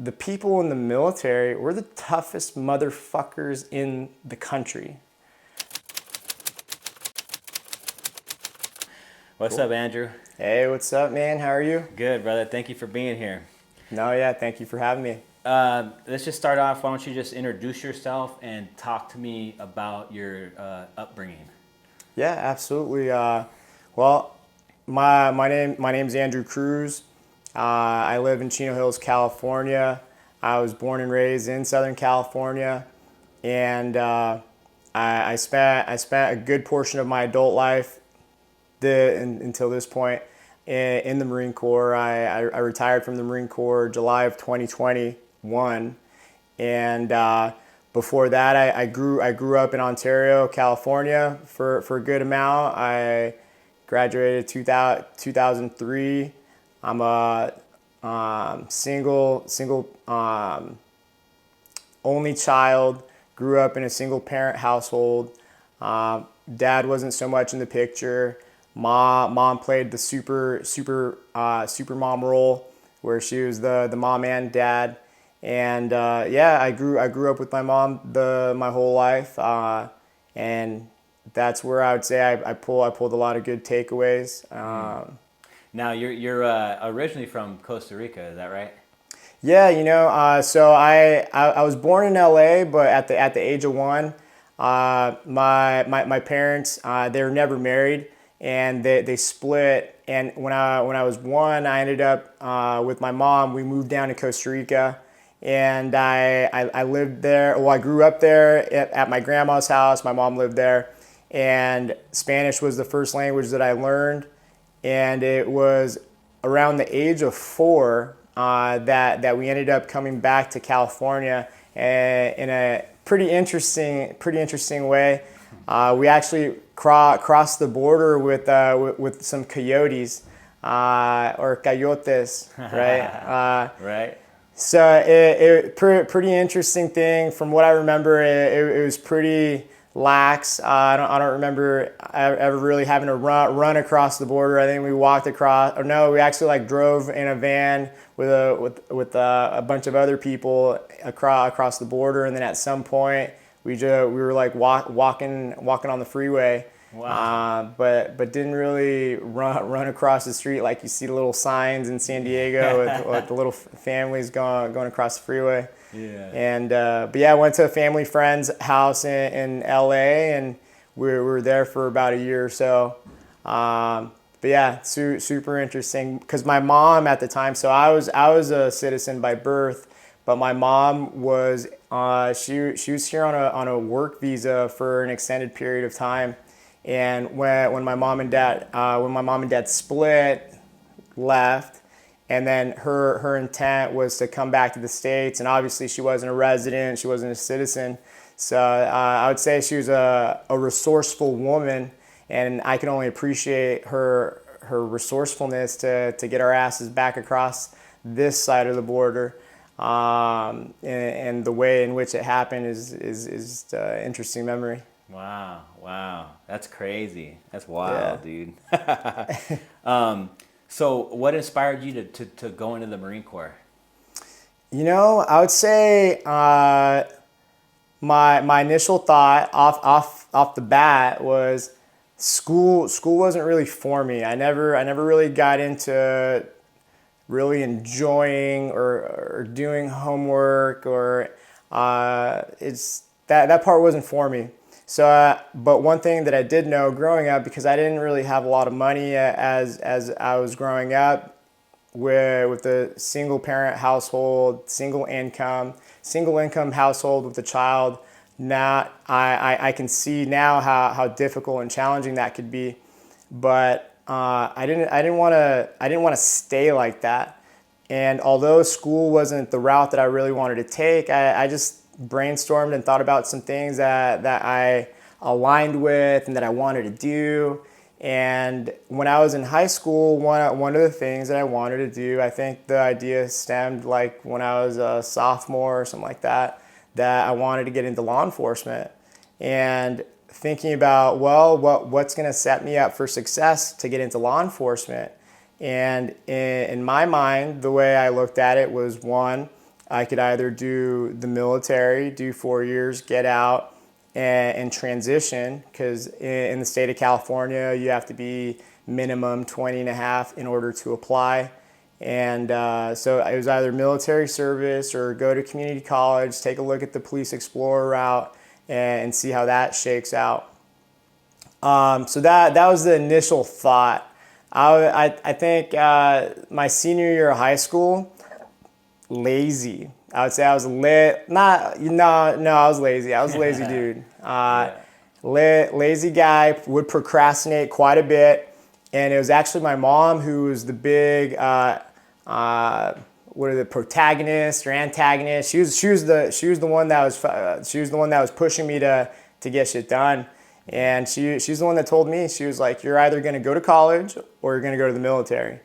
the people in the military, we're the toughest motherfuckers in the country. What's up, Andrew? Hey, what's up, man? How are you? Good, brother. Thank you for being here. No, yeah, thank you for having me. Let's just start off. Why don't you just introduce yourself and talk to me about your upbringing? Yeah, absolutely. Well, my name's Andrew Cruz. I live in Chino Hills, California. I was born and raised in Southern California, and I spent a good portion of my adult life until this point in the Marine Corps. I retired from the Marine Corps July of 2021, and before that, I grew up in Ontario, California for a good amount. I graduated 2003. I'm a single only child. Grew up in a single parent household. Dad wasn't so much in the picture. Mom played the super mom role, where she was the mom and dad. And I grew up with my mom my whole life, and that's where I would say I pulled a lot of good takeaways. Now, you're originally from Costa Rica, is that right? Yeah, so I was born in LA, but at the age of 1, my parents, they were never married, and they split. And when I was 1, I ended up with my mom. We moved down to Costa Rica, and I lived there. Well, I grew up there at my grandma's house. My mom lived there, and Spanish was the first language that I learned. And it was around the age of 4 that we ended up coming back to California in a pretty interesting way. We actually crossed the border with some coyotes or coyotes, right? Right. So it pretty interesting thing. From what I remember, it was pretty lax. I don't remember ever really having to run across the border. I think we walked across, or no, we actually drove in a van with a bunch of other people across the border, and then at some point we were walking on the freeway. Wow. But didn't really run across the street like you see the little signs in San Diego with the little families going across the freeway. Yeah. And but yeah, I went to a family friend's house in LA, and we were there for about a year or so. But yeah, super interesting, because my mom at the time, so I was a citizen by birth, but my mom was she was here on a work visa for an extended period of time. And when my mom and dad split, left, and then her intent was to come back to the States, and obviously she wasn't a resident, she wasn't a citizen. So I would say she was a resourceful woman, and I can only appreciate her resourcefulness to get our asses back across this side of the border. And the way in which it happened is an interesting memory. Wow. That's crazy. That's wild, yeah. Dude. So what inspired you to go into the Marine Corps? I would say my initial thought off the bat was school wasn't really for me. I never really got into really enjoying or doing homework, or it's that part wasn't for me. So, but one thing that I did know growing up, because I didn't really have a lot of money as I was growing up, with a single parent household, single income household with a child. Now I can see now how difficult and challenging that could be, but I didn't want to stay like that. And although school wasn't the route that I really wanted to take, I just brainstormed and thought about some things that I aligned with and that I wanted to do. And when I was in high school, one of the things that I wanted to do, I think the idea stemmed when I was a sophomore or something like that I wanted to get into law enforcement. And thinking about, well, what's going to set me up for success to get into law enforcement? And in my mind, the way I looked at it was, one, I could either do the military, do 4 years, get out, and transition, because in the state of California, you have to be minimum 20 and a half in order to apply. And so it was either military service or go to community college, take a look at the police explorer route, and see how that shakes out. So that was the initial thought. I think my senior year of high school, lazy. I would say I was I was lazy. I was a lazy dude. Lazy guy, would procrastinate quite a bit. And it was actually my mom who was the big, protagonist or antagonist. She was the one that was pushing me to get shit done. And she's the one that told me, she was like, you're either going to go to college or you're going to go to the military.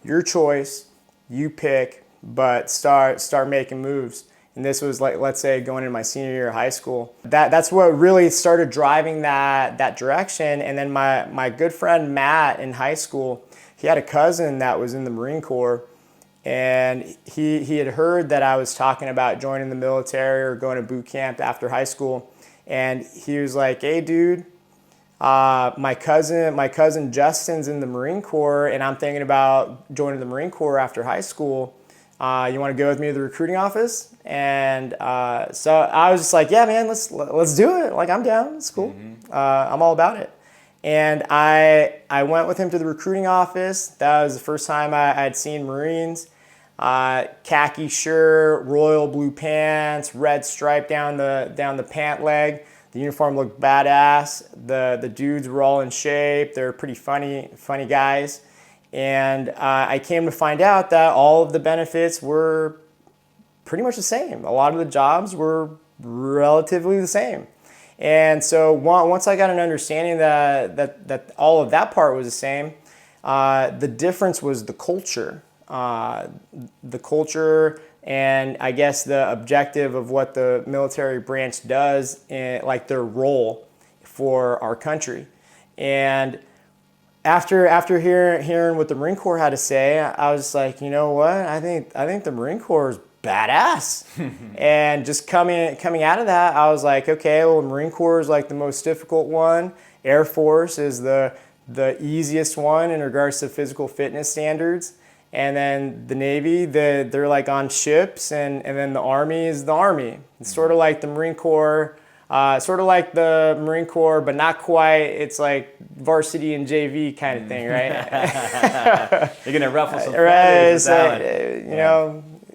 Your choice, you pick, but start making moves. And this was like, let's say, going into my senior year of high school. That's what really started driving that direction. And then my good friend Matt in high school, he had a cousin that was in the Marine Corps. And he had heard that I was talking about joining the military or going to boot camp after high school. And he was like, hey, dude, my cousin Justin's in the Marine Corps, and I'm thinking about joining the Marine Corps after high school. You want to go with me to the recruiting office? And so I was just like, yeah, man, let's do it. Like, I'm down. It's cool. I'm all about it. And I went with him to the recruiting office. That was the first time I'd seen Marines. Khaki shirt, royal blue pants, red stripe down the pant leg. The uniform looked badass. The dudes were all in shape. They were pretty funny guys. And I came to find out that all of the benefits were pretty much the same. A lot of the jobs were relatively the same. And so once I got an understanding that all of that part was the same, the difference was the culture. The culture and I guess the objective of what the military branch does, like their role for our country. And after hearing what the Marine Corps had to say, I was like, you know what? I think the Marine Corps is badass. And just coming out of that, I was like, okay, well, the Marine Corps is like the most difficult one. Air Force is the easiest one in regards to physical fitness standards. And then the Navy, they're like on ships, and then the Army is the Army. It's sort of like the Marine Corps, but not quite. It's like varsity and JV kind of thing, right? You're gonna ruffle some feathers. Right,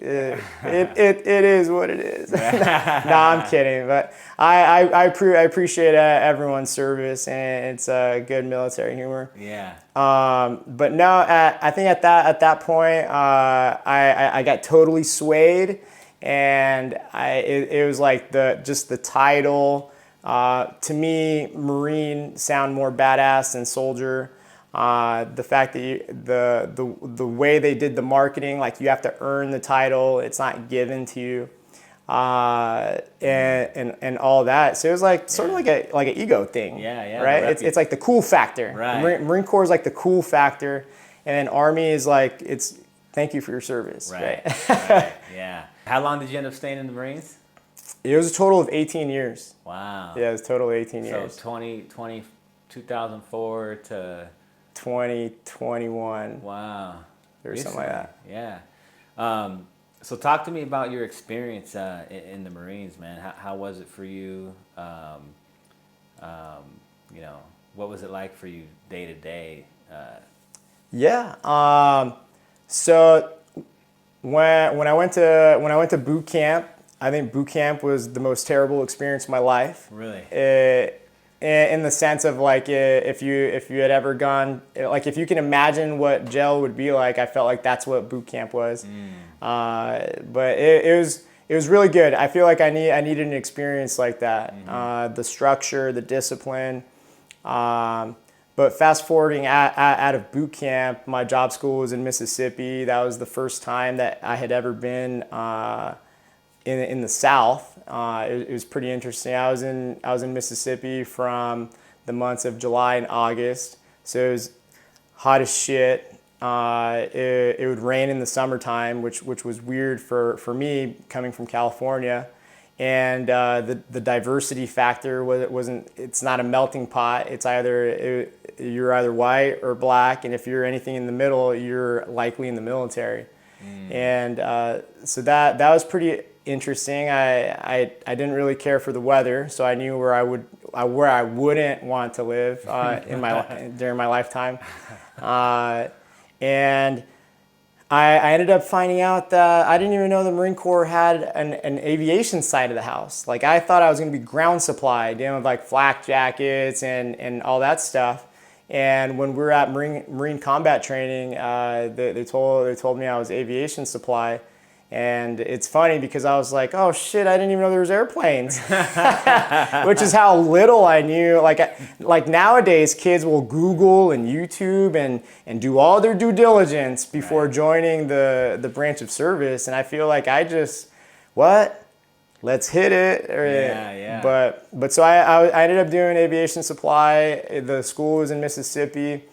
It is what it is. No, I'm kidding, but I appreciate everyone's service, and it's good military humor. Yeah. But no, I think at that point, I got totally swayed, and it was like the title. To me, Marine sound more badass than soldier. The fact that the way they did the marketing, like you have to earn the title, it's not given to you, and all that. So it was like sort of like an ego thing. Yeah. Right. It's like the cool factor. Right. Marine Corps is like the cool factor, and then Army is like it's thank you for your service. Right. Right. Yeah. How long did you end up staying in the Marines? It was a total of 18 years. Wow. Yeah, it was a total of 18 years. So 2004 to 2021. Wow. Or something like that. Yeah. So talk to me about your experience in the Marines, man. How was it for you? What was it like for you day to day? Yeah. So when I went to boot camp, I think boot camp was the most terrible experience of my life. Really? In the sense of like if you had ever gone, like if you can imagine what jail would be like, I felt like that's what boot camp was. But it was really good. I feel like I needed an experience like that. The structure, the discipline. But fast forwarding out of boot camp, my job school was in Mississippi. That was the first time that I had ever been in the South. It was pretty interesting. I was in Mississippi from the months of July and August, so it was hot as shit. it would rain in the summertime, which was weird for me coming from California. And the diversity factor wasn't. It's not a melting pot. It's you're either white or black, and if you're anything in the middle, you're likely in the military. And so that was pretty interesting. I didn't really care for the weather, so I knew where I wouldn't want to live during my lifetime. And I ended up finding out that I didn't even know the Marine Corps had an aviation side of the house. Like, I thought I was going to be ground supply, dealing with like flak jackets and all that stuff. And when we were at Marine combat training, they told me I was aviation supply. And it's funny because I was like, oh shit, I didn't even know there was airplanes, which is how little I knew. Like nowadays, kids will Google and YouTube and do all their due diligence before joining the branch of service. And I feel like let's hit it. Yeah. But so I ended up doing aviation supply. The school was in Mississippi.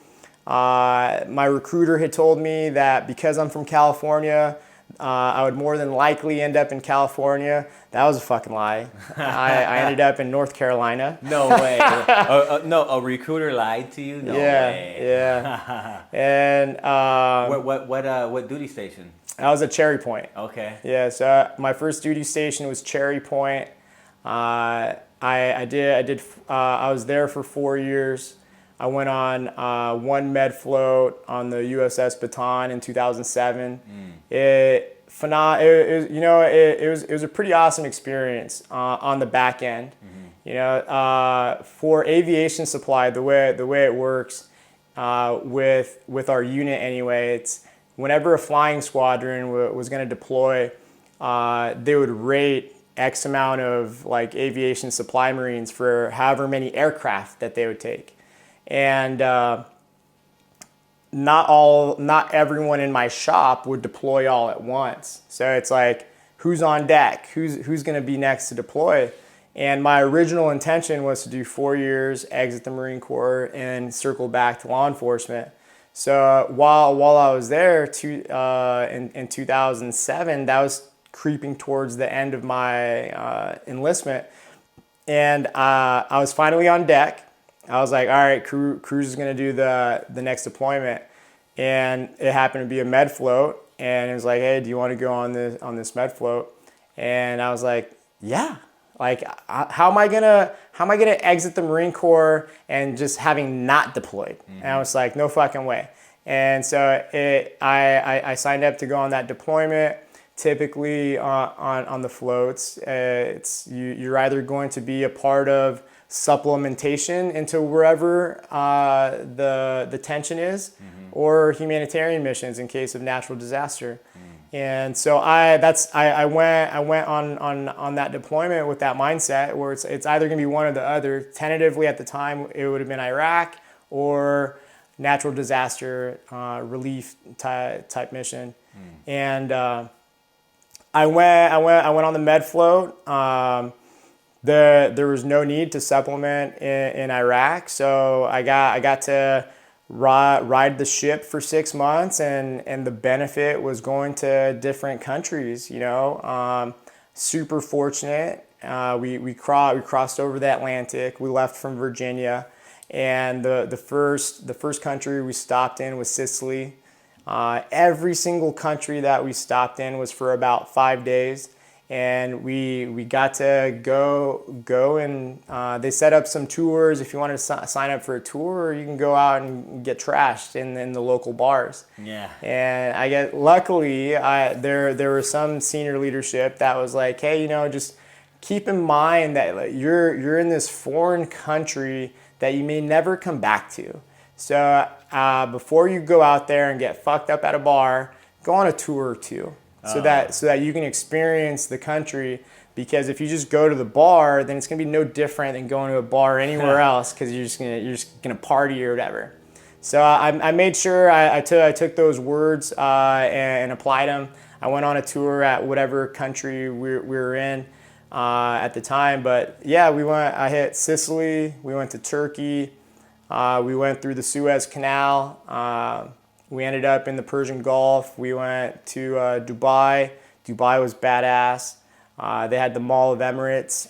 My recruiter had told me that because I'm from California, I would more than likely end up in California. That was a fucking lie. I ended up in North Carolina. No way. No, a recruiter lied to you? No way. Yeah. And what duty station? I was at Cherry Point. Okay. Yeah. So my first duty station was Cherry Point. I was there for 4 years. I went on one med float on the USS Baton in 2007. It was a pretty awesome experience on the back end. For aviation supply, the way it works with our unit anyway, it's whenever a flying squadron was going to deploy, they would rate X amount of like aviation supply Marines for however many aircraft that they would take. And not everyone in my shop would deploy all at once. So it's like, who's on deck? Who's going to be next to deploy? And my original intention was to do 4 years, exit the Marine Corps, and circle back to law enforcement. So while I was there in 2007, that was creeping towards the end of my enlistment. And I was finally on deck. I was like, all right, Cruz is going to do the next deployment. And it happened to be a med float. And it was like, hey, do you want to go on this med float? And I was like, yeah. Like, how am I gonna exit the Marine Corps and just having not deployed? And I was like, no fucking way. And so I signed up to go on that deployment. Typically on the floats, you're either going to be a part of supplementation into wherever the tension is, or humanitarian missions in case of natural disaster. And so I went on that deployment with that mindset where it's either going to be one or the other. Tentatively at the time, it would have been Iraq or natural disaster relief type mission. And I went on the med float. There was no need to supplement in Iraq, so I got to ride the ship for 6 months, and the benefit was going to different countries. Super fortunate. We crossed over the Atlantic. We left from Virginia, and the first country we stopped in was Sicily. Every single country that we stopped in was for about 5 days. And we got to go and they set up some tours. If you want to sign up for a tour, you can go out and get trashed in the local bars. Yeah. And luckily there was some senior leadership that was like, hey, just keep in mind that you're in this foreign country that you may never come back to. So before you go out there and get fucked up at a bar, go on a tour or two. So that you can experience the country, because if you just go to the bar, then it's gonna be no different than going to a bar anywhere else, because you're just gonna party or whatever. So I made sure I took those words and applied them. I went on a tour at whatever country we were in at the time, but yeah, I hit Sicily, we went to Turkey, we went through the Suez Canal. We ended up in the Persian Gulf. We went to Dubai. Dubai was badass. They had the Mall of Emirates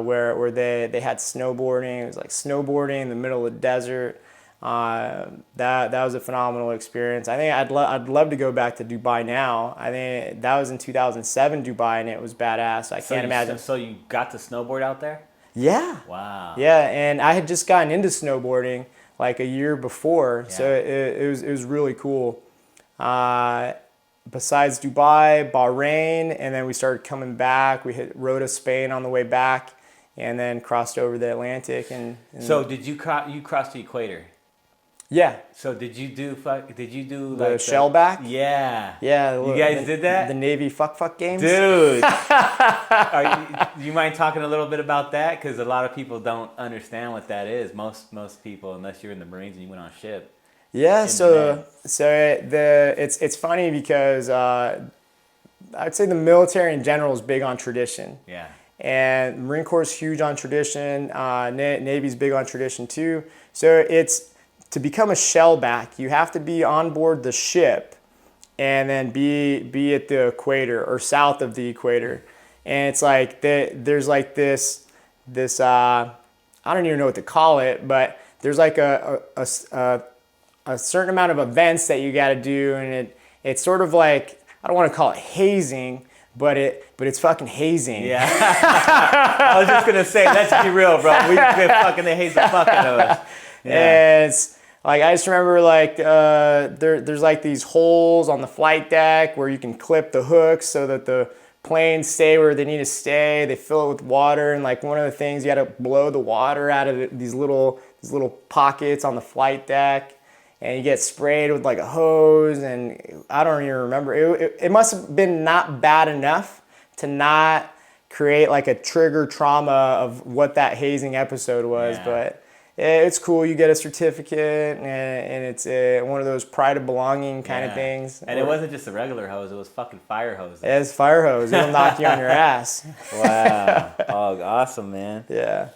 where they had snowboarding. It was like snowboarding in the middle of the desert. That was a phenomenal experience. I think I'd love to go back to Dubai now. I think that was in 2007 Dubai, and it was badass. I can't imagine. So you got to snowboard out there? Yeah. Wow. Yeah, and I had just gotten into snowboarding like a year before, so it was really cool. Besides Dubai, Bahrain, and then we started coming back. We hit Rota, Spain on the way back, and then crossed over the Atlantic. And so did you cross the equator? Yeah. So did you do the shellback? Yeah. Yeah. You guys did that? The Navy fuck games? Dude. Do you mind talking a little bit about that? Because a lot of people don't understand what that is. Most people, unless you're in the Marines and you went on a ship. Yeah. It's funny because I'd say the military in general is big on tradition. Yeah. And Marine Corps is huge on tradition. Navy's big on tradition too. So to become a shellback, you have to be on board the ship and then be at the equator or south of the equator. And it's like there's like this I don't even know what to call it, but there's like a certain amount of events that you got to do, and it's sort of like, I don't want to call it hazing, but it's fucking hazing. Yeah. I was just gonna say, let's be real, bro. We've been fucking the haze the fuck out of us. Yeah. And it's like, I just remember like there's like these holes on the flight deck where you can clip the hooks so that the planes stay where they need to stay. They fill it with water, and like one of the things, you got to blow the water out of these little pockets on the flight deck, and you get sprayed with like a hose. And I don't even remember. It must have been not bad enough to not create like a trigger trauma of what that hazing episode was, but it's cool. You get a certificate, and it's one of those pride of belonging kind of things. And it wasn't just a regular hose; it was fucking fire hose. It's fire hose. It'll knock you on your ass. Wow! Oh, awesome, man. Yeah.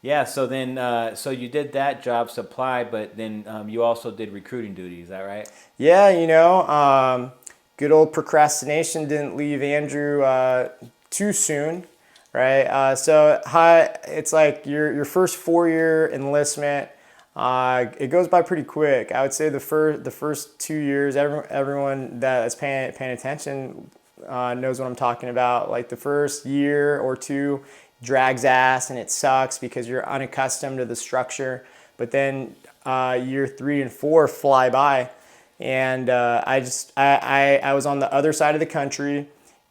Yeah. So then, so you did that job supply, but then you also did recruiting duty. Is that right? Yeah. Good old procrastination didn't leave Andrew too soon. Right, so it's like your first 4-year enlistment. It goes by pretty quick. I would say the first 2 years, everyone that is paying attention knows what I'm talking about. Like the first year or two drags ass, and it sucks because you're unaccustomed to the structure. But then year 3 and 4 fly by, and I was on the other side of the country.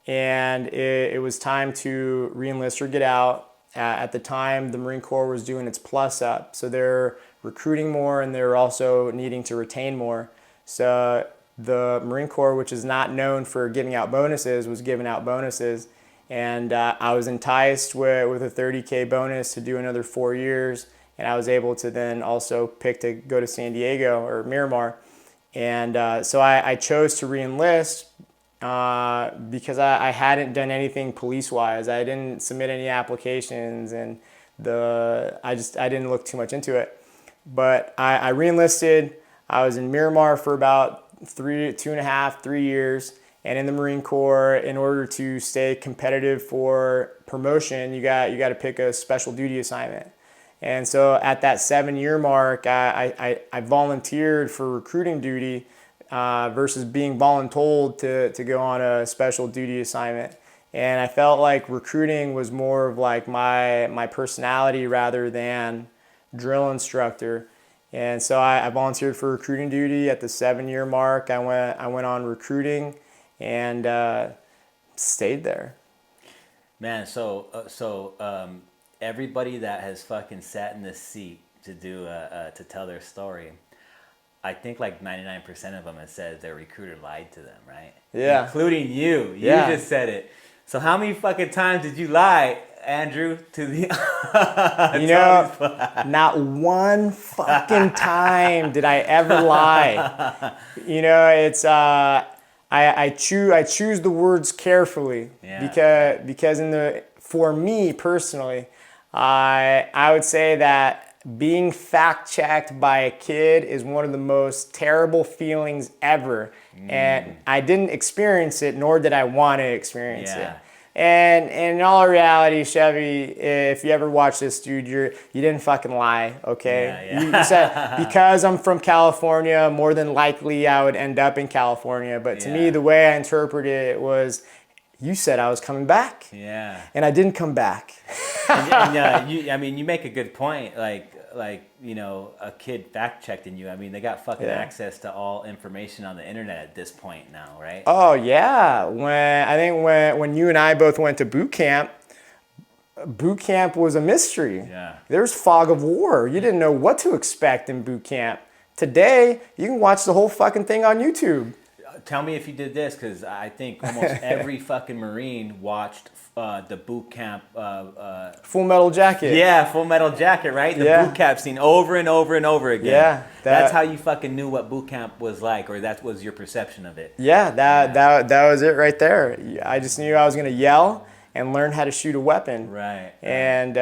And it was time to reenlist or get out. At the time, the Marine Corps was doing its plus up. So they're recruiting more, and they're also needing to retain more. So the Marine Corps, which is not known for giving out bonuses, was giving out bonuses. And I was enticed with a $30K bonus to do another 4 years. And I was able to then also pick to go to San Diego or Miramar. And so I chose to reenlist. Because I hadn't done anything police-wise. I didn't submit any applications, and I didn't look too much into it. But I re-enlisted. I was in Miramar for about 2.5, 3 years, and in the Marine Corps, in order to stay competitive for promotion, you got to pick a special duty assignment. And so at that 7-year mark, I volunteered for recruiting duty. Versus being voluntold to go on a special duty assignment. And I felt like recruiting was more of like my personality rather than drill instructor. And so I volunteered for recruiting duty at the 7-year mark. I went on recruiting and stayed there. Man, so everybody that has fucking sat in this seat to tell their story, I think like 99% of them have said their recruiter lied to them, right? Yeah. Including you. You just said it. So how many fucking times did you lie, Andrew, to the... not one fucking time did I ever lie. It's... I choose the words carefully. Because for me personally, I would say that being fact-checked by a kid is one of the most terrible feelings ever. And I didn't experience it, nor did I want to experience it. And in all reality, Chevy, if you ever watch this, dude, you didn't fucking lie, okay? You said, because I'm from California, more than likely I would end up in California. But to me, the way I interpreted it was, you said I was coming back. Yeah. And I didn't come back. You make a good point. Like, you know, a kid fact-checking you. I mean, they got fucking access to all information on the internet at this point now, right? Oh, yeah. When you and I both went to boot camp was a mystery. Yeah. There was fog of war. You didn't know what to expect in boot camp. Today, you can watch the whole fucking thing on YouTube. Tell me if you did this, because I think almost every fucking Marine watched the boot camp. Full Metal Jacket. Yeah, Full Metal Jacket, right? The boot camp scene over and over and over again. Yeah. That's how you fucking knew what boot camp was like, or that was your perception of it. Yeah, that was it right there. I just knew I was going to yell and learn how to shoot a weapon. Right. And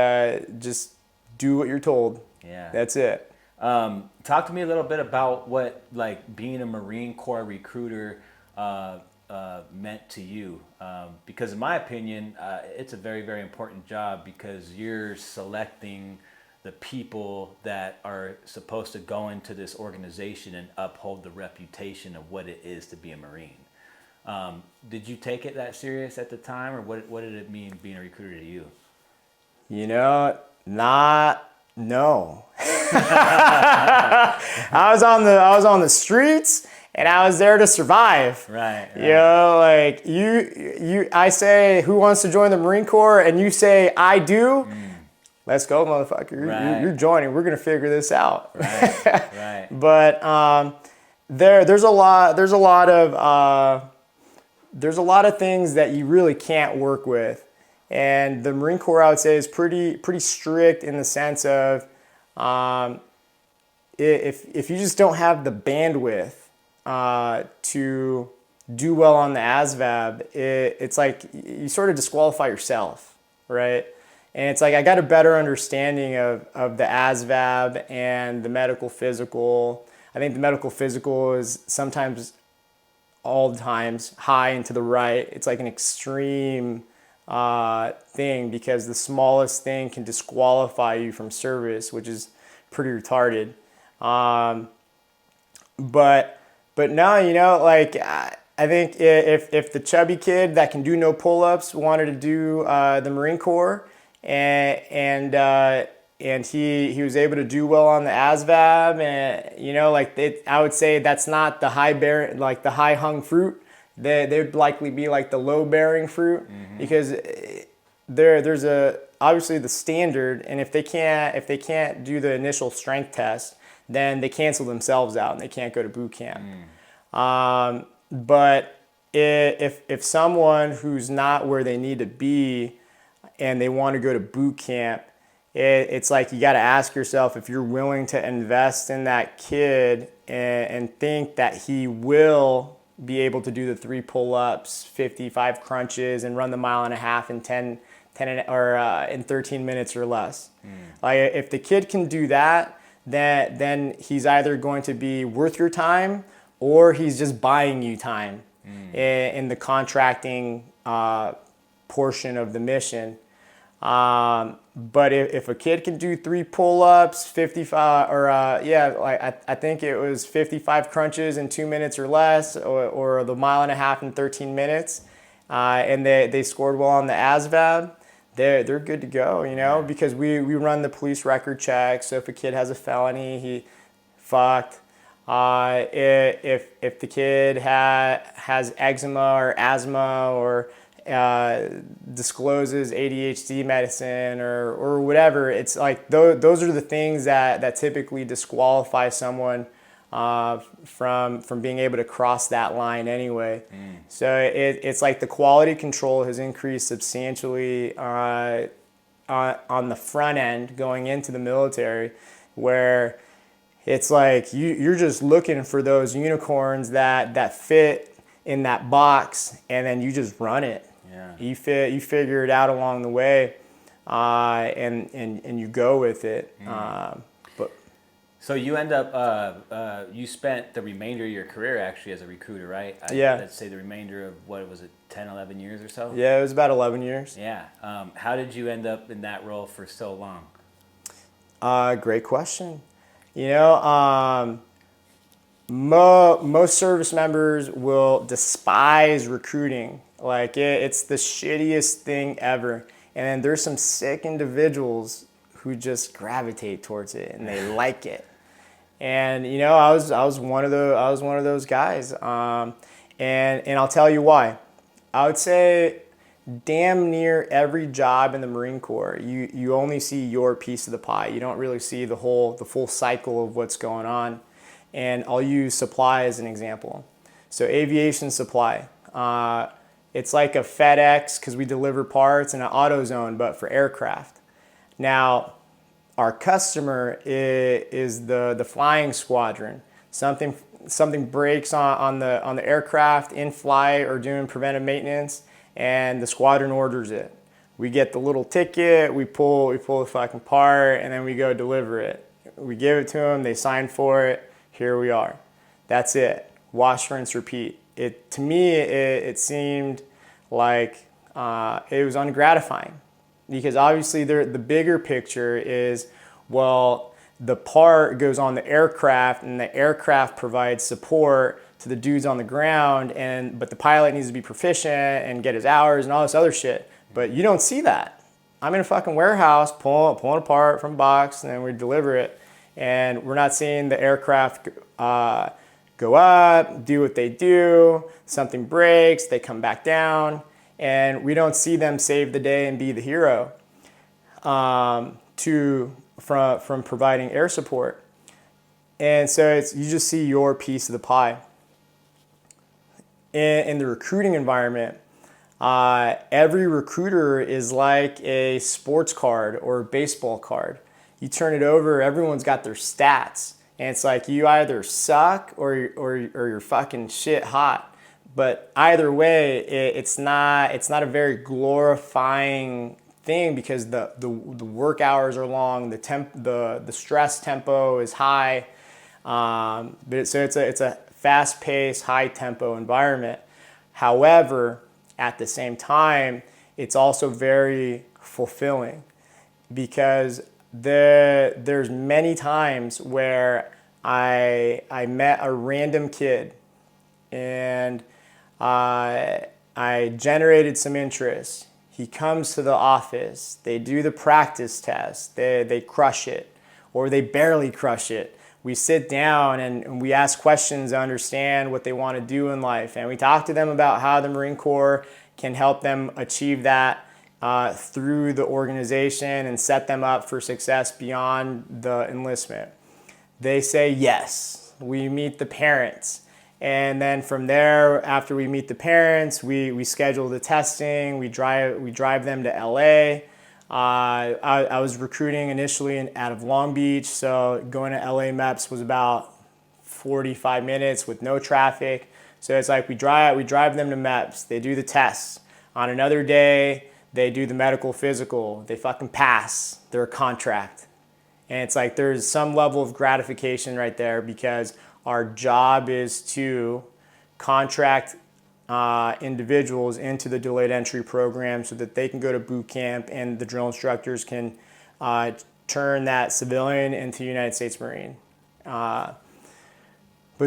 just do what you're told. Yeah. That's it. Talk to me a little bit about what like being a Marine Corps recruiter meant to you, because in my opinion, it's a very, very important job, because you're selecting the people that are supposed to go into this organization and uphold the reputation of what it is to be a Marine. Did you take it that serious at the time, or what did it mean being a recruiter to you? You know, no. I was on the streets, and I was there to survive. Right. You know, like I say, who wants to join the Marine Corps, and you say, I do. Let's go, motherfucker. Right. You're joining. We're gonna figure this out. Right. Right. But there's a lot of things that you really can't work with. And the Marine Corps, I would say, is pretty strict in the sense of if you just don't have the bandwidth to do well on the ASVAB, it's like you sort of disqualify yourself, right? And it's like I got a better understanding of the ASVAB and the medical physical. I think the medical physical is sometimes, all the times, high and to the right. It's like an extreme thing, because the smallest thing can disqualify you from service, which is pretty retarded. But no, you know, like I think if the chubby kid that can do no pull-ups wanted to do the Marine Corps, and he was able to do well on the ASVAB, and you know, like I would say that's not the the high hung fruit. They'd likely be like the low bearing fruit, because there's obviously the standard, and if they can't do the initial strength test, then they cancel themselves out and they can't go to boot camp. But if someone who's not where they need to be and they want to go to boot camp, it's like you got to ask yourself if you're willing to invest in that kid and think that he will be able to do the 3 pull-ups, 55 crunches, and run the 1.5 miles in 13 minutes or less. Like if the kid can do that, then he's either going to be worth your time, or he's just buying you time in the contracting portion of the mission. But if a kid can do 3 pull-ups, 55, I think it was 55 crunches in 2 minutes or less, or the 1.5 miles in 13 minutes, and they scored well on the ASVAB, they're good to go, you know, because we run the police record check. So if a kid has a felony, he fucked. If the kid has eczema or asthma, or discloses ADHD medicine or whatever, it's like those are the things that typically disqualify someone from being able to cross that line anyway. So it's like the quality control has increased substantially on the front end going into the military, where it's like you're just looking for those unicorns that fit in that box, and then you just run it. You figure it out along the way. and you go with it. But So you end up, you spent the remainder of your career actually as a recruiter, right? Yeah. Let's say the remainder of, what was it, 10, 11 years or so? Yeah, it was about 11 years. Yeah. How did you end up in that role for so long? Great question. Most service members will despise recruiting. Like it's the shittiest thing ever. And then there's some sick individuals who just gravitate towards it and they like it. And I was one of those guys. And I'll tell you why. I would say damn near every job in the Marine Corps, you only see your piece of the pie. You don't really see the full cycle of what's going on. And I'll use supply as an example. So Aviation Supply, it's like a FedEx because we deliver parts, and an AutoZone, but for aircraft. Now, our customer is the flying squadron. Something breaks on the aircraft in flight or doing preventive maintenance, and the squadron orders it. We get the little ticket, we pull the fucking part, and then we go deliver it. We give it to them, they sign for it. Here we are. That's it. Wash, rinse, repeat. To me, it seemed like it was ungratifying, because obviously the bigger picture is, well, the part goes on the aircraft and the aircraft provides support to the dudes on the ground, but the pilot needs to be proficient and get his hours and all this other shit. But you don't see that. I'm in a fucking warehouse pulling apart from a box, and then we deliver it. And we're not seeing the aircraft go up, do what they do, something breaks, they come back down, and we don't see them save the day and be the hero from providing air support. And so you just see your piece of the pie. In the recruiting environment, every recruiter is like a sports card or a baseball card. You turn it over, everyone's got their stats. And it's like you either suck or you're fucking shit hot. But either way, it's not a very glorifying thing, because the work hours are long, the stress tempo is high. So it's a fast-paced, high-tempo environment. However, at the same time, it's also very fulfilling, because there's many times where I met a random kid, and I generated some interest. He comes to the office, they do the practice test, they crush it, or they barely crush it. We sit down and we ask questions to understand what they want to do in life, and we talk to them about how the Marine Corps can help them achieve that through the organization and set them up for success beyond the enlistment. They say yes. We meet the parents. And then from there, after we meet the parents, we schedule the testing. We drive them to LA. I was recruiting initially out of Long Beach, so going to LA MEPS was about 45 minutes with no traffic. So it's like we drive them to MEPS. They do the tests. On another day, they do the medical physical. They fucking pass. They're a contract. And it's like there's some level of gratification right there, because our job is to contract individuals into the delayed entry program so that they can go to boot camp and the drill instructors can turn that civilian into United States Marine. But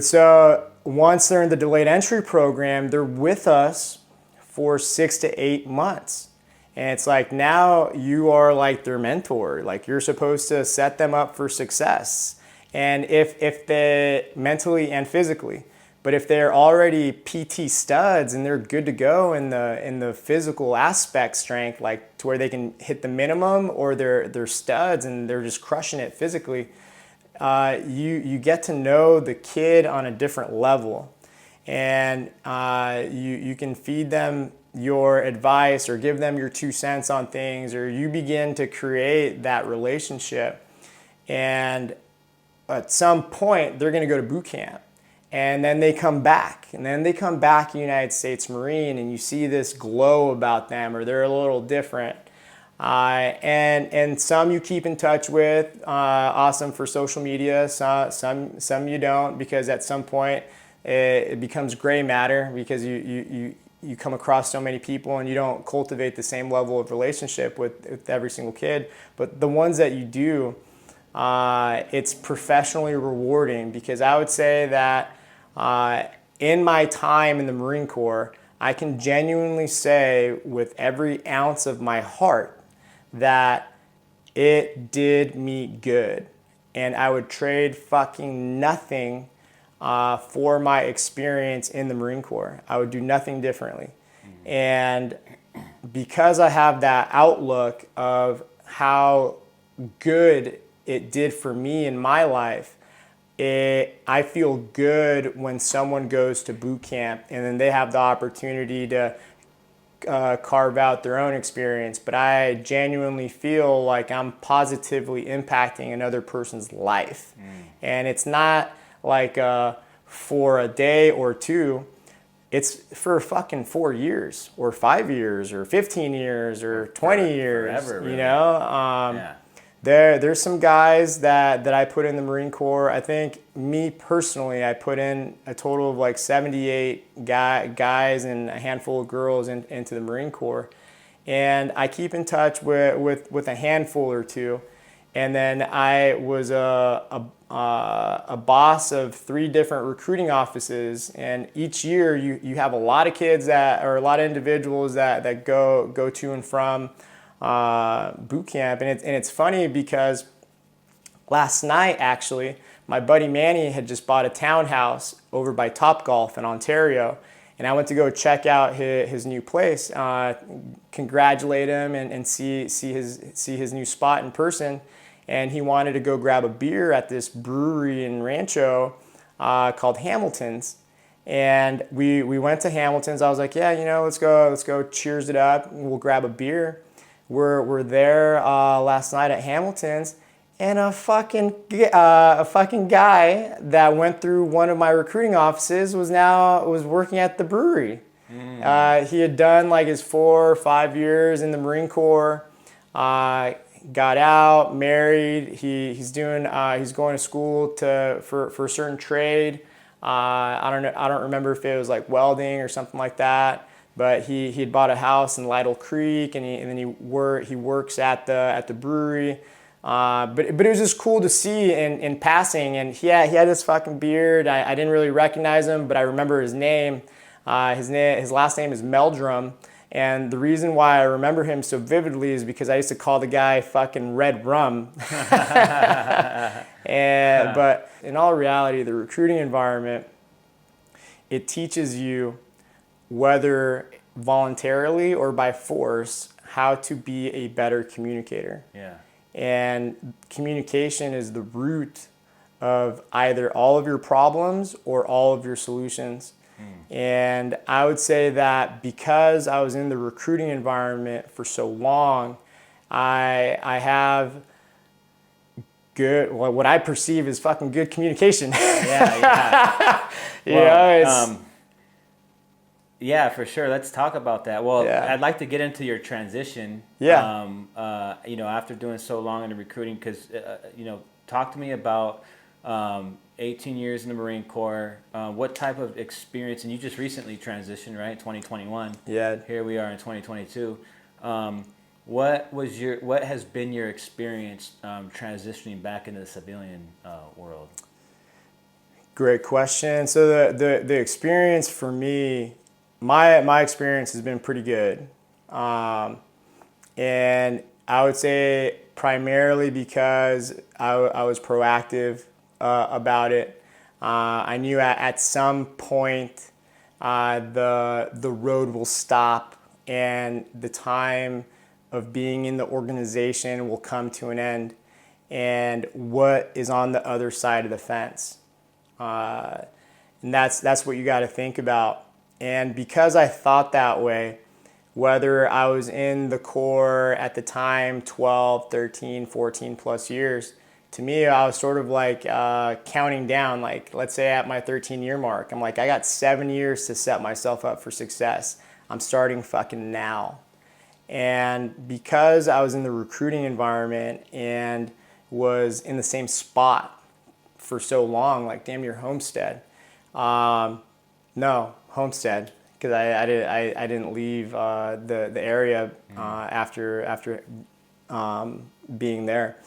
so once they're in the delayed entry program, they're with us for 6 to 8 months. And it's like, now you are like their mentor. Like, you're supposed to set them up for success. And if they mentally and physically, but if they're already PT studs and they're good to go in the physical aspect strength, like to where they can hit the minimum, or they're studs and they're just crushing it physically, you get to know the kid on a different level. And you can feed them your advice or give them your 2 cents on things, or you begin to create that relationship. And at some point, they're going to go to boot camp. And then they come back. And then they come back United States Marine, and you see this glow about them, or they're a little different. And some you keep in touch with, awesome for social media. Some you don't, because at some point it becomes gray matter, because you come across so many people and you don't cultivate the same level of relationship with every single kid. But the ones that you do, it's professionally rewarding, because I would say that in my time in the Marine Corps, I can genuinely say with every ounce of my heart that it did me good. And I would trade fucking nothing for my experience in the Marine Corps. I would do nothing differently. And because I have that outlook of how good it did for me in my life, I feel good when someone goes to boot camp and then they have the opportunity to carve out their own experience. But I genuinely feel like I'm positively impacting another person's life. And it's not like for a day or two. It's for fucking 4 years or 5 years or 15 years or 20 years. Forever, really. You know? There's some guys that I put in the Marine Corps. I think me personally, I put in a total of like 78 guys and a handful of girls into the Marine Corps. And I keep in touch with a handful or two. And then I was a boss of 3 different recruiting offices. And each year you have a lot of kids or a lot of individuals that go to and from boot camp. And it's funny because last night, actually, my buddy Manny had just bought a townhouse over by Topgolf in Ontario, and I went to go check out his new place, congratulate him and see his new spot in person. And he wanted to go grab a beer at this brewery in Rancho called Hamilton's. And we went to Hamilton's. I was like, yeah, let's go cheers it up, and we'll grab a beer. We're there last night at Hamilton's, and a fucking guy that went through one of my recruiting offices was working at the brewery. He had done like his 4 or 5 years in the Marine Corps, got out, married. He's going to school for a certain trade. I don't remember if it was like welding or something like that. But he had bought a house in Lytle Creek, and then he works at the brewery. But it was just cool to see in passing. And he had this fucking beard. I didn't really recognize him, but I remember his name. His last name is Meldrum. And the reason why I remember him so vividly is because I used to call the guy fucking Red Rum. But in all reality, the recruiting environment, it teaches you, whether voluntarily or by force, how to be a better communicator. Yeah. And communication is the root of either all of your problems or all of your solutions. And I would say that because I was in the recruiting environment for so long, I have what I perceive as fucking good communication. Yeah, for sure. Let's talk about that. Well, I'd like to get into your transition. After doing so long in the recruiting, because talk to me about 18 years in the Marine Corps. What type of experience? And you just recently transitioned, right? 2021. Yeah. Here we are in 2022. What has been your experience transitioning back into the civilian world? Great question. So the experience for me, my experience has been pretty good. And I would say primarily because I was proactive about it. I knew at some point the road will stop and the time of being in the organization will come to an end, and what is on the other side of the fence. And that's what you got to think about. And because I thought that way, whether I was in the Corps at the time 12, 13, 14 plus years, to me, I was sort of like counting down, like let's say at my 13-year mark, I'm like, I got 7 years to set myself up for success. I'm starting fucking now. And because I was in the recruiting environment and was in the same spot for so long, like damn near Homestead. No, Homestead, because I didn't leave the area after being there.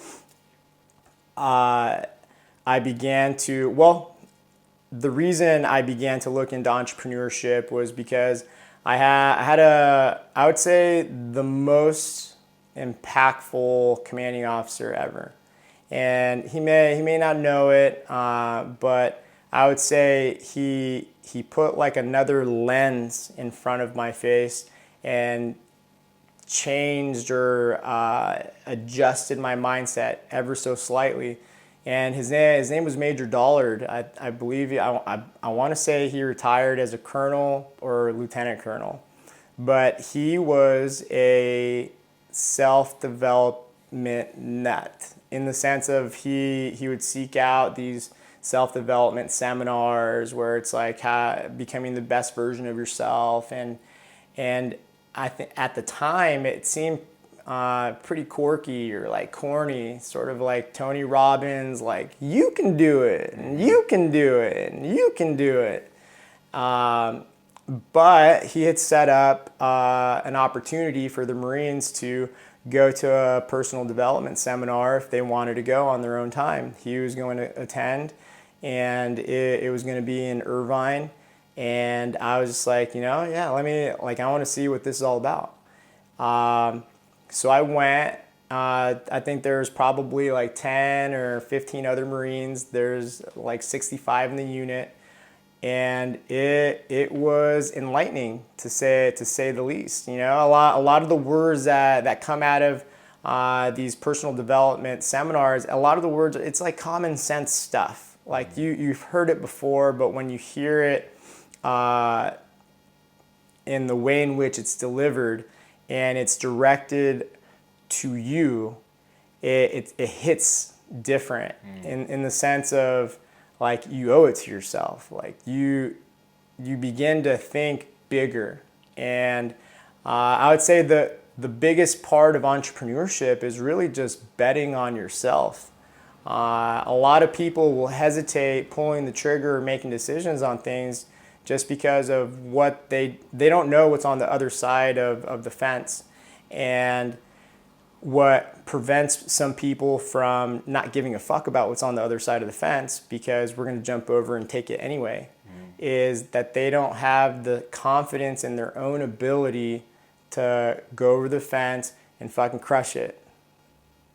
I began to, well, the reason I began to look into entrepreneurship was because I would say the most impactful commanding officer ever. And he may not know it, but I would say he put like another lens in front of my face and changed or adjusted my mindset ever so slightly. And his name was Major Dollard. I believe I want to say he retired as a colonel or lieutenant colonel, but he was a self-development nut in the sense of he would seek out these self-development seminars where it's like becoming the best version of yourself, and I think at the time it seemed pretty quirky or like corny, sort of like Tony Robbins, like you can do it and you can do it and you can do it. But he had set up an opportunity for the Marines to go to a personal development seminar if they wanted to go on their own time. He was going to attend, and it was going to be in Irvine. And I was just like, yeah, I want to see what this is all about. So I went. I think there's probably like 10 or 15 other Marines. There's like 65 in the unit. And it was enlightening to say the least. A lot of the words that come out of these personal development seminars, a lot of the words, it's like common sense stuff. Like you've heard it before, but when you hear it in the way in which it's delivered and it's directed to you, it hits different in the sense of like you owe it to yourself. Like you begin to think bigger. And I would say the biggest part of entrepreneurship is really just betting on yourself. A lot of people will hesitate pulling the trigger or making decisions on things just because of what they don't know what's on the other side of the fence. And what prevents some people from not giving a fuck about what's on the other side of the fence, because we're going to jump over and take it anyway, is that they don't have the confidence in their own ability to go over the fence and fucking crush it.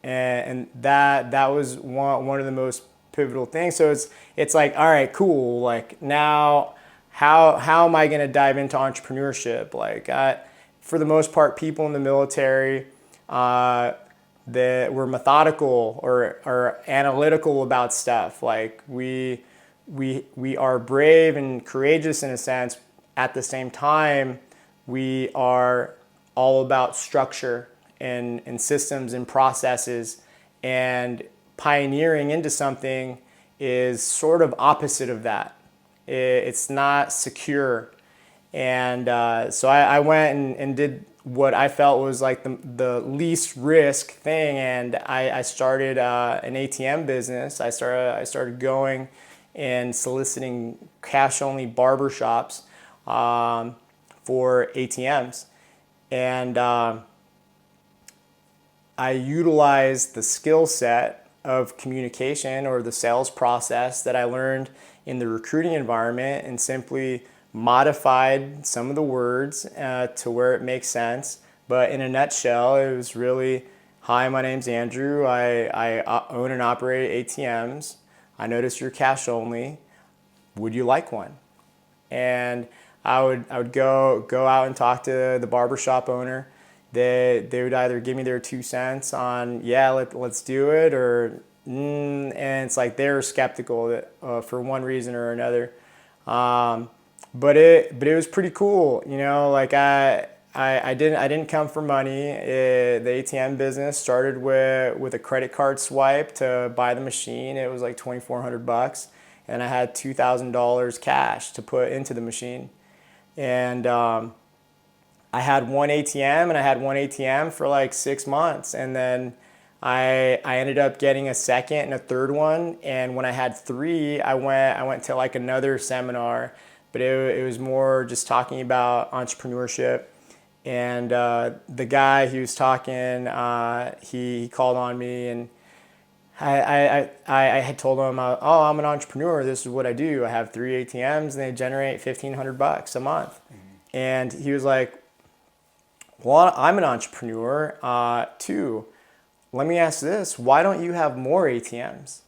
And that was one of the most pivotal things. So it's like, all right, cool. Like now, how am I going to dive into entrepreneurship? Like for the most part, people in the military that were methodical or analytical about stuff. Like we are brave and courageous in a sense. At the same time, we are all about structure and systems and processes, and pioneering into something is sort of opposite of that. It's not secure. And so I went and did what I felt was like the least risk thing, and I started an ATM business. I started going and soliciting cash-only barbershops for ATMs. And I utilized the skill set of communication or the sales process that I learned in the recruiting environment and simply modified some of the words to where it makes sense. But in a nutshell, it was really, hi, my name's Andrew. I own and operate ATMs. I noticed you're cash only. Would you like one? And I would go out and talk to the barbershop owner. They would either give me their 2 cents on, yeah, let's do it, or and it's like they're skeptical that, for one reason or another. But it was pretty cool, Like I didn't come for money. The ATM business started with a credit card swipe to buy the machine. It was like $2,400, and I had $2,000 cash to put into the machine. And I had one ATM and I had one ATM for like 6 months. And then I ended up getting a second and a third one. And when I had three, I went to like another seminar, but it was more just talking about entrepreneurship. And the guy he was talking, he called on me, and I had told him, oh, I'm an entrepreneur. This is what I do. I have three ATMs and they generate $1,500 a month. And he was like, well, I'm an entrepreneur too. Let me ask this. Why don't you have more ATMs?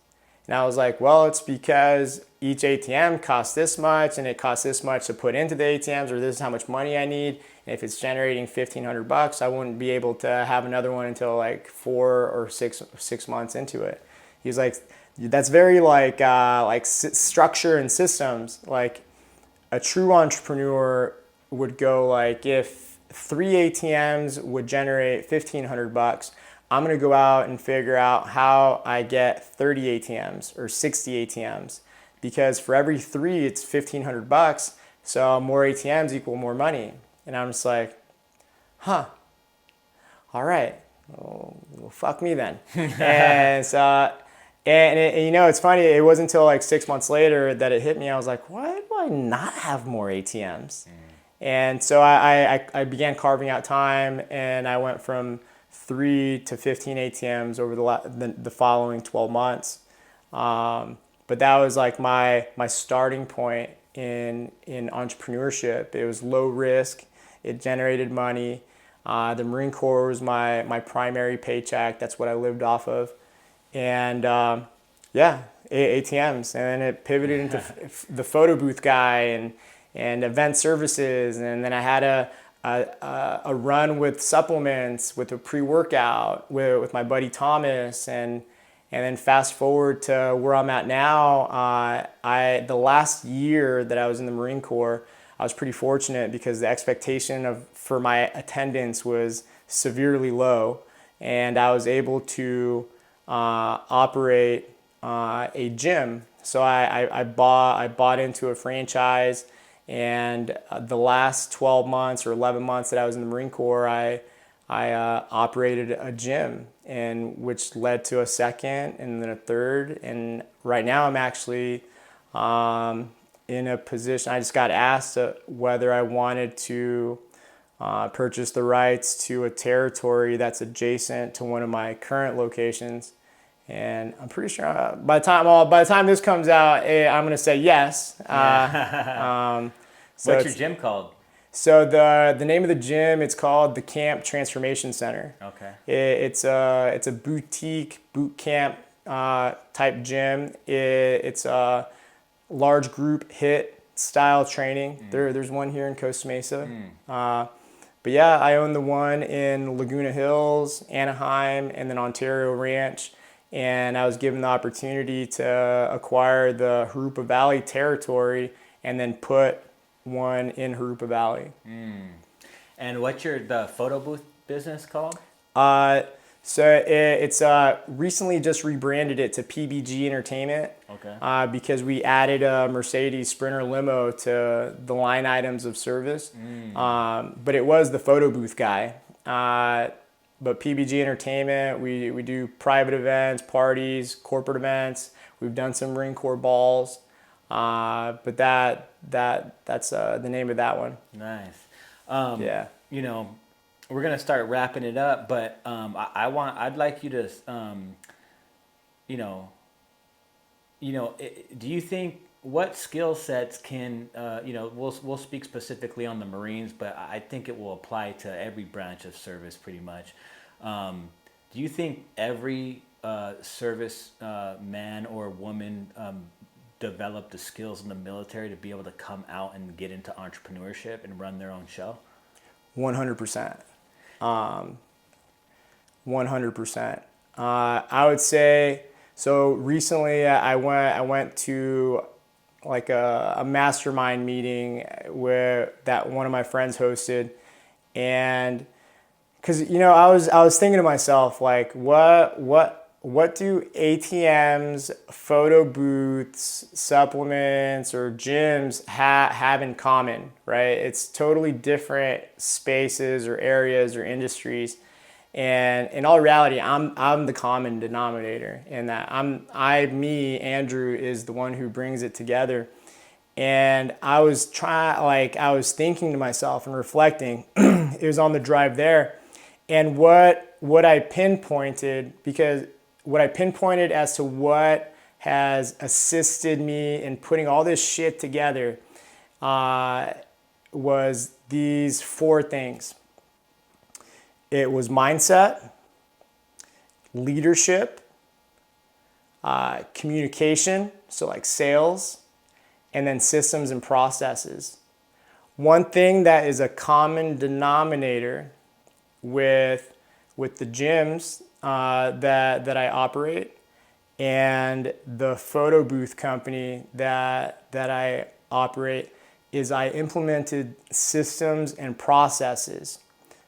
And I was like, well, it's because each ATM costs this much and it costs this much to put into the ATMs, or this is how much money I need. And if it's generating $1,500, I wouldn't be able to have another one until like 4 or 6 months into it. He was like, that's very like structure and systems. Like a true entrepreneur would go like, if three ATMs would generate $1,500, I'm going to go out and figure out how I get 30 ATMs or 60 ATMs, because for every three, it's $1,500. So more ATMs equal more money. And I'm just like, huh, all right, well fuck me then. And so, and you know, it's funny, it wasn't until like 6 months later that it hit me. I was like, why do I not have more ATMs? And so I began carving out time, and I went from 3 to 15 ATMs over the following 12 months. But that was like my starting point in entrepreneurship. It was low risk. It generated money. The Marine Corps was my primary paycheck. That's what I lived off of. And yeah, ATMs. And then it pivoted into the photo booth guy and event services. And then I had a run with supplements, with a pre-workout with my buddy Thomas. And then fast forward to where I'm at now. The last year that I was in the Marine Corps, I was pretty fortunate because the expectation for my attendance was severely low, and I was able to operate a gym. So I bought into a franchise, and the last 12 months or 11 months that I was in the Marine Corps, I operated a gym, and which led to a second and then a third. And right now I'm actually in a position, I just got asked whether I wanted to purchase the rights to a territory that's adjacent to one of my current locations. And I'm pretty sure by the time this comes out, I'm going to say yes. So what's your gym called? So the name of the gym, it's called the Camp Transformation Center. Okay. It's a boutique boot camp type gym. It's a large group HIIT style training. There's one here in Costa Mesa. But yeah, I own the one in Laguna Hills, Anaheim, and then Ontario Ranch. And I was given the opportunity to acquire the Jurupa Valley territory and then put one in Jurupa Valley. And what's the photo booth business called? So it's recently just rebranded it to PBG Entertainment. Okay. Because we added a Mercedes Sprinter limo to the line items of service. But it was the photo booth guy. But PBG Entertainment, we do private events, parties, corporate events. We've done some Marine Corps balls. But that's the name of that one. Nice. Yeah. You know, we're gonna start wrapping it up, but I'd like you to, do you think what skill sets can, we'll speak specifically on the Marines, but I think it will apply to every branch of service pretty much. Do you think every service man or woman develop the skills in the military to be able to come out and get into entrepreneurship and run their own show? 100%. 100%. I would say, so recently I went to like a mastermind meeting that one of my friends hosted, and because I was thinking to myself, like what what do ATMs, photo booths, supplements, or gyms have in common, right? It's totally different spaces or areas or industries. And in all reality, I'm the common denominator in that Andrew is the one who brings it together. And I was thinking to myself and reflecting, it was on the drive there. And what I pinpointed, because what I pinpointed as to what has assisted me in putting all this shit together was these four things. It was mindset, leadership, communication, so like sales, and then systems and processes. One thing that is a common denominator with the gyms that I operate and the photo booth company that I operate is I implemented systems and processes.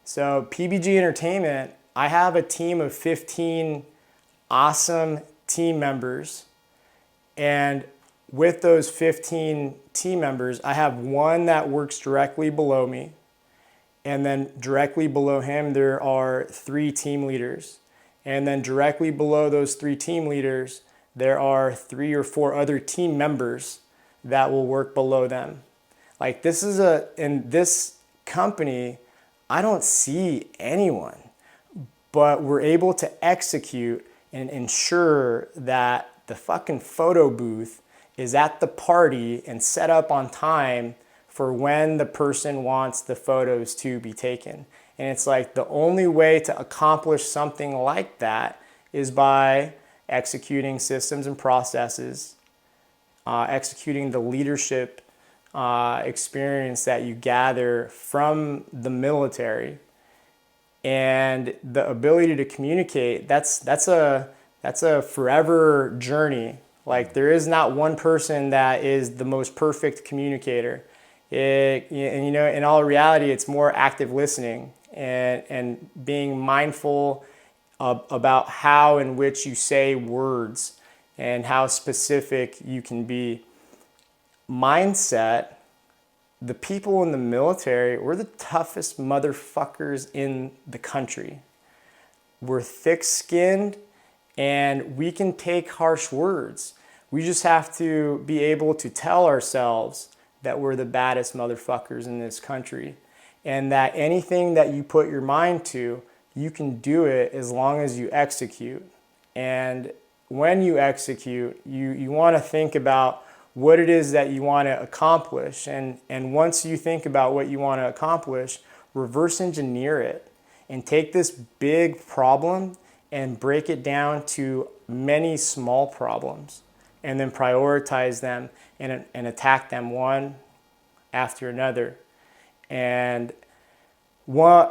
So PBG Entertainment, I have a team of 15 awesome team members, and with those 15 team members, I have one that works directly below me, and then directly below him there are 3 team leaders, and then directly below those 3 team leaders there are 3 or 4 other team members that will work below them. Like in this company, I don't see anyone, but we're able to execute and ensure that the fucking photo booth is at the party and set up on time for when the person wants the photos to be taken. And it's like the only way to accomplish something like that is by executing systems and processes, executing the leadership experience that you gather from the military, and the ability to communicate. That's a forever journey. Like there is not one person that is the most perfect communicator. And in all reality, it's more active listening and being mindful about how in which you say words and how specific you can be. Mindset, the people in the military, we're the toughest motherfuckers in the country. We're thick-skinned and we can take harsh words. We just have to be able to tell ourselves that we're the baddest motherfuckers in this country, and that anything that you put your mind to, you can do it as long as you execute. And when you execute, you want to think about what it is that you want to accomplish. And once you think about what you want to accomplish, reverse engineer it and take this big problem and break it down to many small problems, and then prioritize them and attack them one after another. And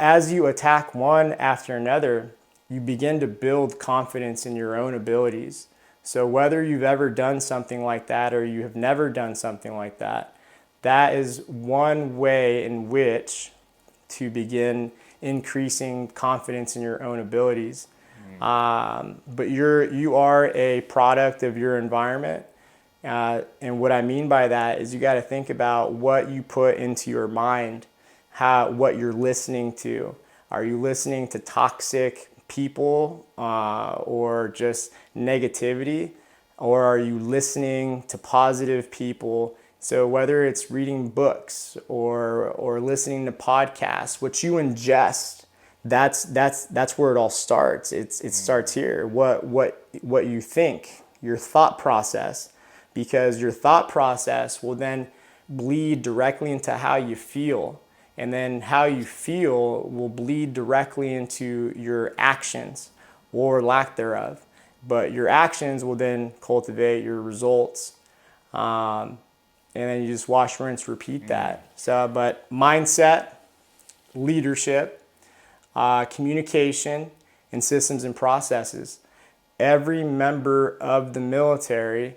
as you attack one after another, you begin to build confidence in your own abilities. So whether you've ever done something like that or you have never done something like that, that is one way in which to begin increasing confidence in your own abilities. But you are a product of your environment. And what I mean by that is you got to think about what you put into your mind, what you're listening to. Are you listening to toxic people or just negativity? Or are you listening to positive people? So whether it's reading books or listening to podcasts, what you ingest, that's where it all starts. It starts here. What you think, your thought process, because your thought process will then bleed directly into how you feel, and then how you feel will bleed directly into your actions or lack thereof. But your actions will then cultivate your results, and then you just wash, rinse, repeat that. So, but mindset, leadership, communication, and systems and processes. Every member of the military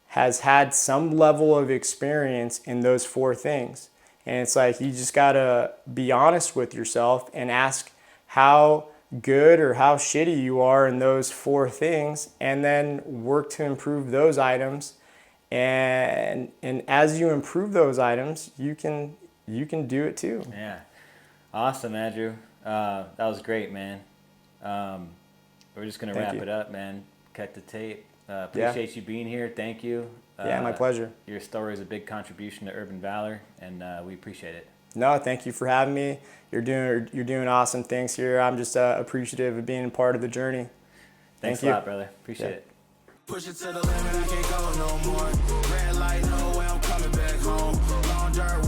has had some level of experience in those 4 things. And it's like you just gotta be honest with yourself and ask, how good or how shitty you are in those 4 things, and then work to improve those items. And as you improve those items, you can do it too. Yeah, awesome, Andrew. That was great, man. We're just gonna wrap it up, man. Cut the tape. Appreciate you being here. Thank you. Yeah, my pleasure. Your story is a big contribution to Urban Valor, and we appreciate it. No, thank you for having me. You're doing awesome things here. I'm just appreciative of being a part of the journey. Thanks a lot, brother. Appreciate it. Push it to the limit, I can't go no more. Red light, no way, I'm coming back home. Long dirt